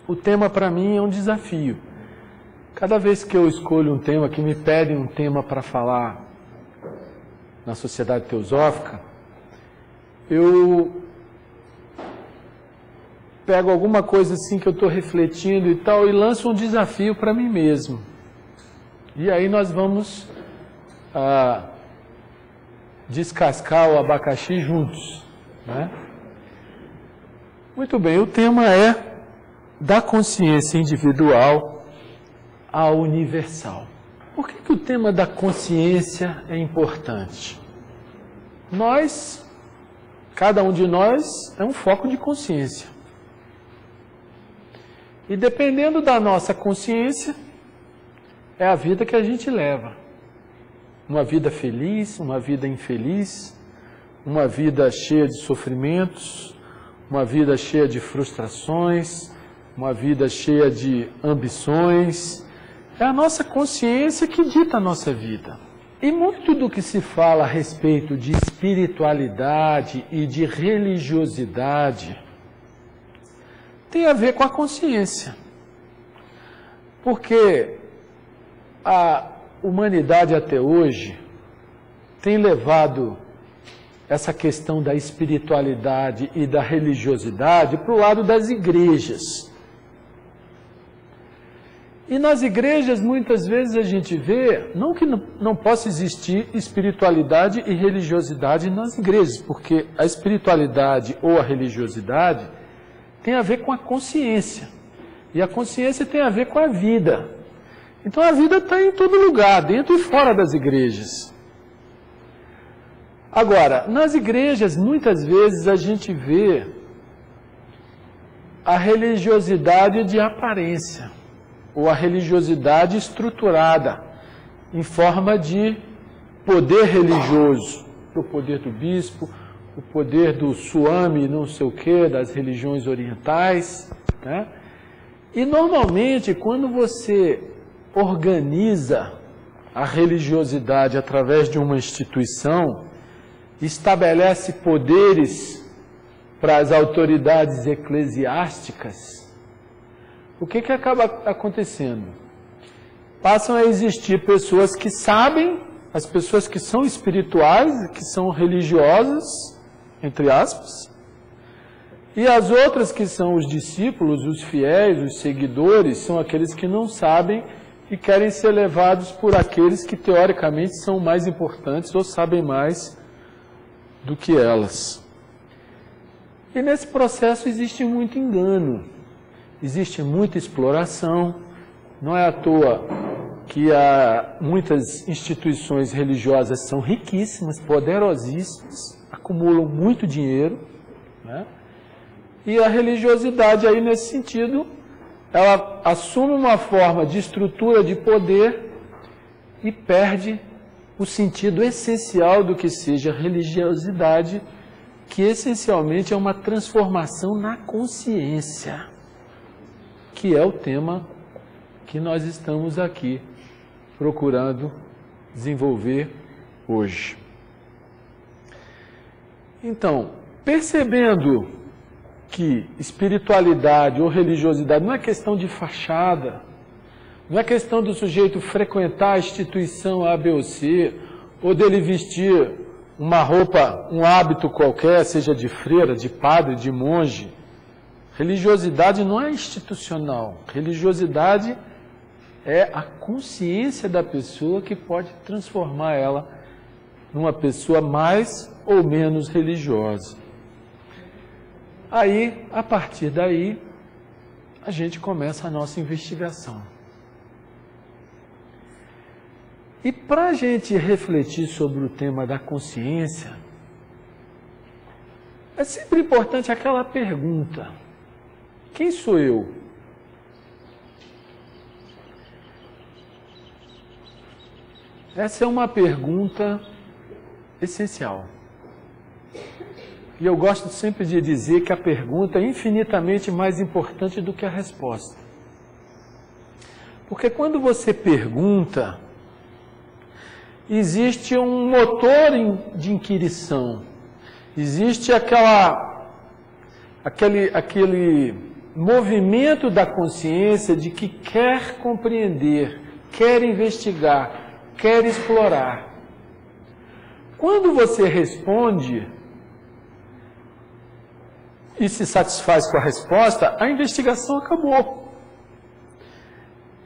o tema para mim é um desafio. Cada vez que eu escolho um tema, que me pedem um tema para falar na Sociedade Teosófica, eu pego alguma coisa assim que eu estou refletindo e tal, e lanço um desafio para mim mesmo. E aí nós vamos descascar o abacaxi juntos, né? Muito bem, o tema é da consciência individual à universal. Por que o tema da consciência é importante? Cada um de nós é um foco de consciência. E dependendo da nossa consciência, é a vida que a gente leva. Uma vida feliz, uma vida infeliz, uma vida cheia de sofrimentos, uma vida cheia de frustrações, uma vida cheia de ambições. É a nossa consciência que dita a nossa vida. E muito do que se fala a respeito de espiritualidade e de religiosidade tem a ver com a consciência. Porque a humanidade até hoje tem levado essa questão da espiritualidade e da religiosidade para o lado das igrejas. E nas igrejas, muitas vezes a gente vê, não que não possa existir espiritualidade e religiosidade nas igrejas, porque a espiritualidade ou a religiosidade tem a ver com a consciência. E a consciência tem a ver com a vida. Então a vida está em todo lugar, dentro e fora das igrejas. Agora, nas igrejas, muitas vezes a gente vê a religiosidade de aparência, ou a religiosidade estruturada em forma de poder religioso, o poder do bispo, o poder do suami, não sei o que, das religiões orientais, né? E normalmente quando você organiza a religiosidade através de uma instituição, estabelece poderes para as autoridades eclesiásticas, o que acaba acontecendo? Passam a existir pessoas que sabem, as pessoas que são espirituais, que são religiosas, entre aspas, e as outras que são os discípulos, os fiéis, os seguidores, são aqueles que não sabem e querem ser levados por aqueles que teoricamente são mais importantes ou sabem mais do que elas. E nesse processo existe muito engano. Existe muita exploração, não é à toa que muitas instituições religiosas são riquíssimas, poderosíssimas, acumulam muito dinheiro, né? E a religiosidade aí nesse sentido, ela assume uma forma de estrutura de poder e perde o sentido essencial do que seja religiosidade, que essencialmente é uma transformação na consciência, que é o tema que nós estamos aqui procurando desenvolver hoje. Então, percebendo que espiritualidade ou religiosidade não é questão de fachada, não é questão do sujeito frequentar a instituição A, B ou C, ou dele vestir uma roupa, um hábito qualquer, seja de freira, de padre, de monge. Religiosidade não é institucional. Religiosidade é a consciência da pessoa que pode transformar ela numa pessoa mais ou menos religiosa. Aí, a partir daí, a gente começa a nossa investigação. E para a gente refletir sobre o tema da consciência, é sempre importante aquela pergunta: quem sou eu? Essa é uma pergunta essencial. E eu gosto sempre de dizer que a pergunta é infinitamente mais importante do que a resposta. Porque quando você pergunta, existe um motor de inquirição, existe aquele movimento da consciência de que quer compreender, quer investigar, quer explorar. Quando você responde e se satisfaz com a resposta, a investigação acabou.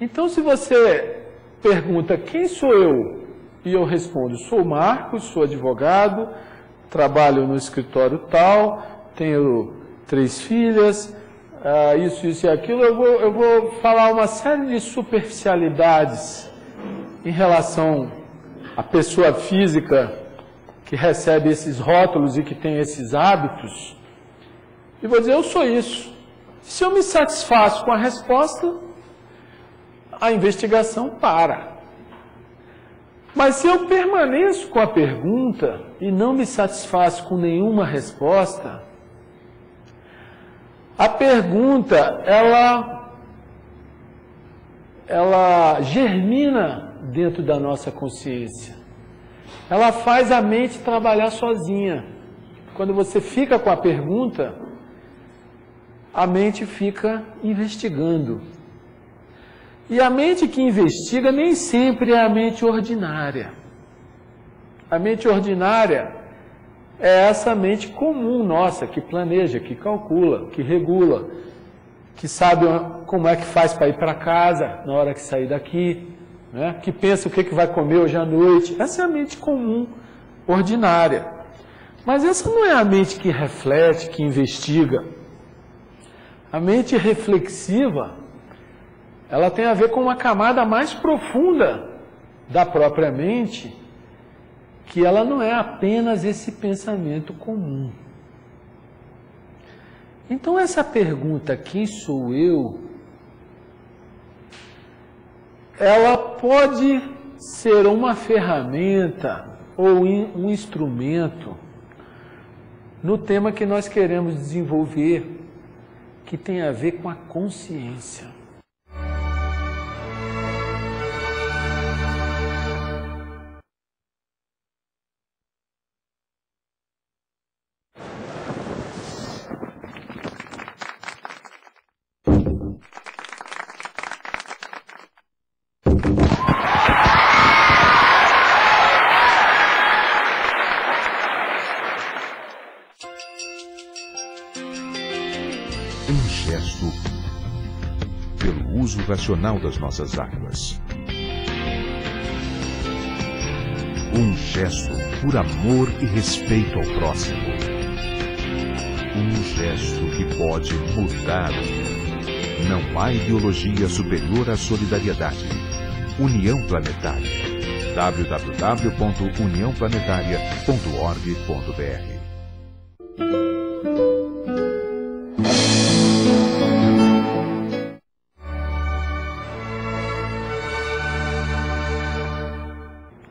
Então, se você pergunta quem sou eu, e eu respondo, sou Marcos, sou advogado, trabalho no escritório tal, tenho 3 filhas, isso e aquilo, eu vou falar uma série de superficialidades em relação à pessoa física que recebe esses rótulos e que tem esses hábitos, e vou dizer, eu sou isso. Se eu me satisfaço com a resposta, a investigação para. Mas se eu permaneço com a pergunta e não me satisfaço com nenhuma resposta, a pergunta, ela germina dentro da nossa consciência. Ela faz a mente trabalhar sozinha. Quando você fica com a pergunta, a mente fica investigando. E a mente que investiga nem sempre é a mente ordinária. A mente ordinária é essa mente comum nossa, que planeja, que calcula, que regula, que sabe como é que faz para ir para casa na hora que sair daqui, né? Que pensa o que vai comer hoje à noite. Essa é a mente comum, ordinária. Mas essa não é a mente que reflete, que investiga. A mente reflexiva, ela tem a ver com uma camada mais profunda da própria mente, que ela não é apenas esse pensamento comum. Então essa pergunta, quem sou eu? Ela pode ser uma ferramenta ou um instrumento no tema que nós queremos desenvolver, que tem a ver com a consciência. Um gesto pelo uso racional das nossas águas. Um gesto por amor e respeito ao próximo. Um gesto que pode mudar o mundo. Não há ideologia superior à solidariedade. União Planetária. www.uniãoplanetaria.org.br.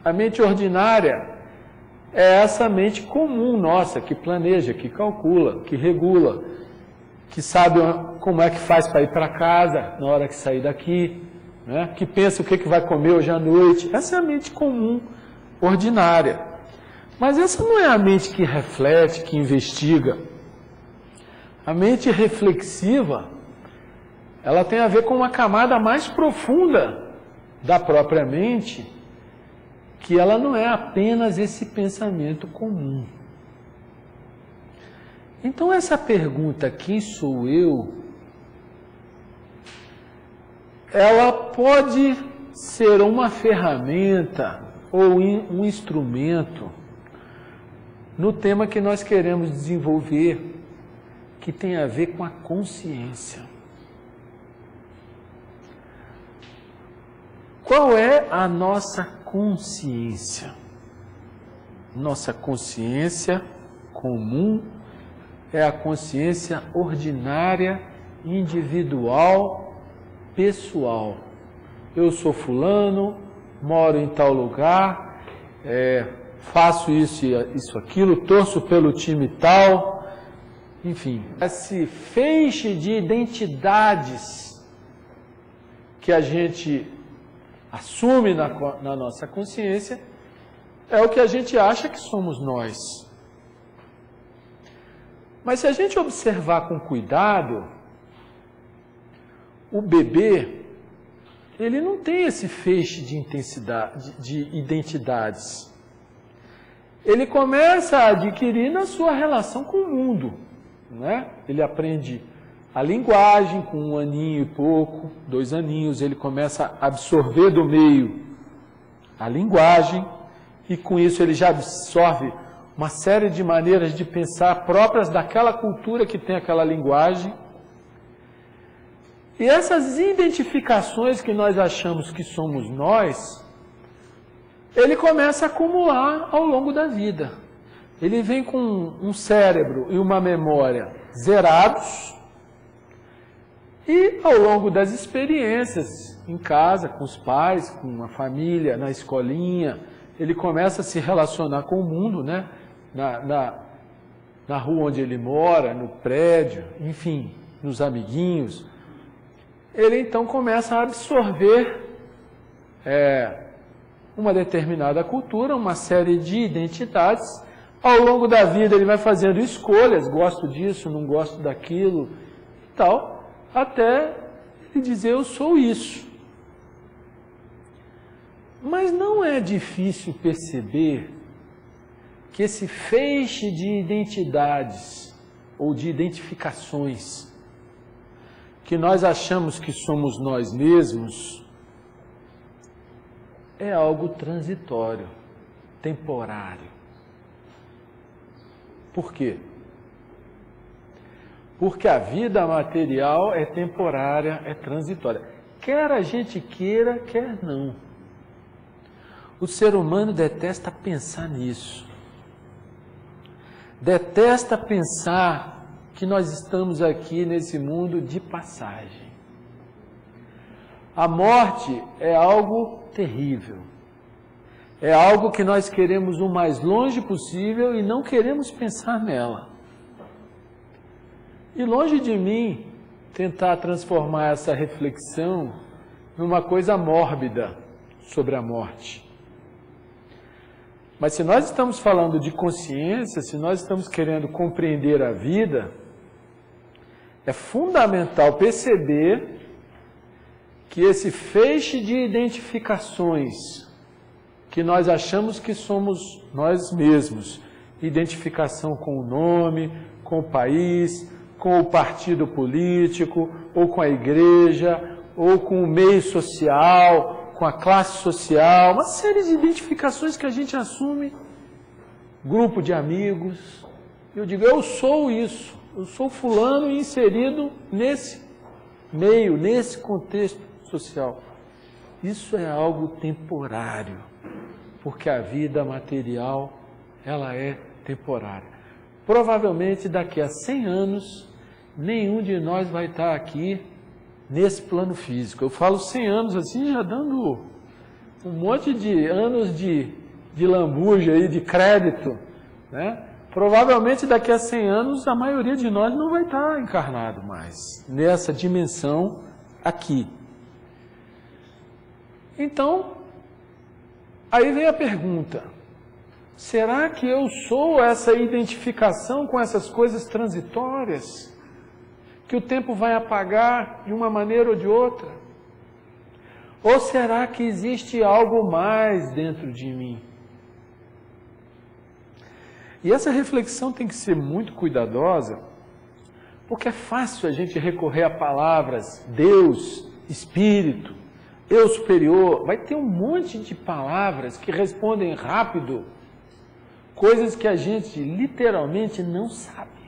A mente ordinária é essa mente comum nossa, que planeja, que calcula, que regula, que sabe como é que faz para ir para casa na hora que sair daqui, né? Que pensa o que vai comer hoje à noite. Essa é a mente comum, ordinária. Mas essa não é a mente que reflete, que investiga. A mente reflexiva, ela tem a ver com uma camada mais profunda da própria mente, que ela não é apenas esse pensamento comum. Então essa pergunta, quem sou eu? Ela pode ser uma ferramenta ou um instrumento no tema que nós queremos desenvolver, que tem a ver com a consciência. Qual é a nossa consciência? Nossa consciência comum é a consciência ordinária, individual, pessoal. Eu sou fulano, moro em tal lugar, faço isso, aquilo, torço pelo time tal, enfim. Esse feixe de identidades que a gente assume na nossa consciência é o que a gente acha que somos nós. Mas se a gente observar com cuidado, o bebê, ele não tem esse feixe de intensidade, de identidades. Ele começa a adquirir na sua relação com o mundo, né? Ele aprende a linguagem com 1 aninho e pouco, 2 aninhos, ele começa a absorver do meio a linguagem, e com isso ele já absorve uma série de maneiras de pensar próprias daquela cultura que tem aquela linguagem. E essas identificações que nós achamos que somos nós, ele começa a acumular ao longo da vida. Ele vem com um cérebro e uma memória zerados, e ao longo das experiências, em casa, com os pais, com a família, na escolinha, ele começa a se relacionar com o mundo, né? Na rua onde ele mora, no prédio, enfim, nos amiguinhos. Ele então começa a absorver uma determinada cultura, uma série de identidades. Ao longo da vida ele vai fazendo escolhas, gosto disso, não gosto daquilo e tal, até ele dizer eu sou isso. Mas não é difícil perceber que esse feixe de identidades ou de identificações que nós achamos que somos nós mesmos é algo transitório, temporário. Por quê? Porque a vida material é temporária, é transitória. Quer a gente queira, quer não. O ser humano detesta pensar nisso. Detesta pensar que nós estamos aqui nesse mundo de passagem. A morte é algo terrível. É algo que nós queremos o mais longe possível e não queremos pensar nela. E longe de mim tentar transformar essa reflexão numa coisa mórbida sobre a morte. Mas se nós estamos falando de consciência, se nós estamos querendo compreender a vida, é fundamental perceber que esse feixe de identificações que nós achamos que somos nós mesmos, identificação com o nome, com o país, com o partido político, ou com a igreja, ou com o meio social, com a classe social, uma série de identificações que a gente assume, grupo de amigos. Eu digo, eu sou isso, eu sou fulano inserido nesse meio, nesse contexto social. Isso é algo temporário, porque a vida material, ela é temporária. Provavelmente daqui a 100 anos, nenhum de nós vai estar aqui nesse plano físico. Eu falo 100 anos assim, já dando um monte de anos de lambuja aí, de crédito, né? Provavelmente daqui a 100 anos a maioria de nós não vai estar encarnado mais nessa dimensão aqui. Então, aí vem a pergunta, será que eu sou essa identificação com essas coisas transitórias, que o tempo vai apagar de uma maneira ou de outra? Ou será que existe algo mais dentro de mim? E essa reflexão tem que ser muito cuidadosa, porque é fácil a gente recorrer a palavras Deus, Espírito, eu superior. Vai ter um monte de palavras que respondem rápido, coisas que a gente literalmente não sabe.